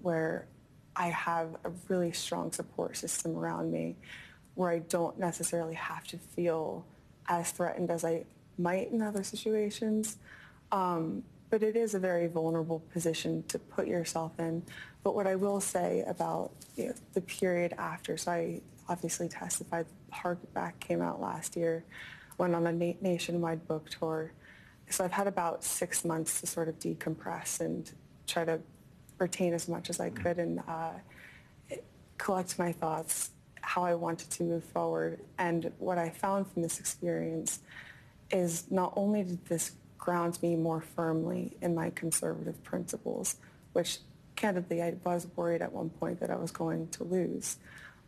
where I have a really strong support system around me, where I don't necessarily have to feel as threatened as I might in other situations. But it is a very vulnerable position to put yourself in. But what I will say about the period after, so I obviously testified, Hardback came out last year, went on a nationwide book tour. So I've had about 6 months to sort of decompress and try to retain as much as I could and collect my thoughts, how I wanted to move forward. And what I found from this experience is not only did this ground me more firmly in my conservative principles, which candidly I was worried at one point that I was going to lose.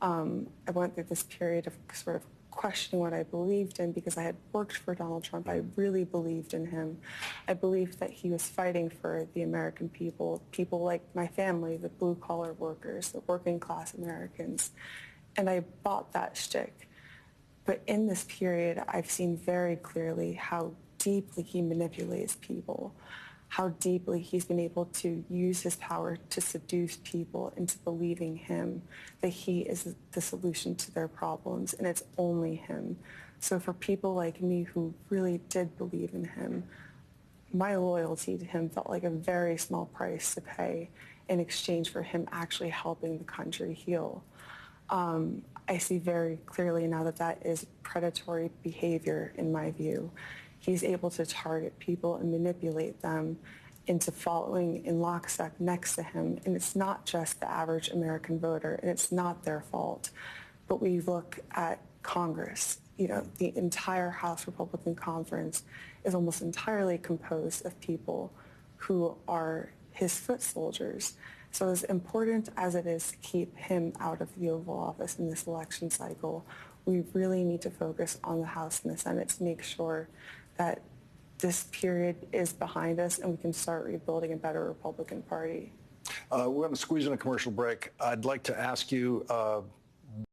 I went through this period of sort of questioning what I believed in because I had worked for Donald Trump. I really believed in him. I believed that he was fighting for the American people, people like my family, the blue-collar workers, the working-class Americans. And I bought that shtick. But in this period, I've seen very clearly how deeply he manipulates people, how deeply he's been able to use his power to seduce people into believing him, that he is the solution to their problems, and it's only him. So for people like me who really did believe in him, my loyalty to him felt like a very small price to pay in exchange for him actually helping the country heal. I see very clearly now that that is predatory behavior in my view. He's able to target people and manipulate them into following in lockstep next to him. And it's not just the average American voter, and it's not their fault. But we look at Congress, the entire House Republican Conference is almost entirely composed of people who are his foot soldiers. So as important as it is to keep him out of the Oval Office in this election cycle, we really need to focus on the House and the Senate to make sure that this period is behind us and we can start rebuilding a better Republican Party. We're going to squeeze in a commercial break. I'd like to ask you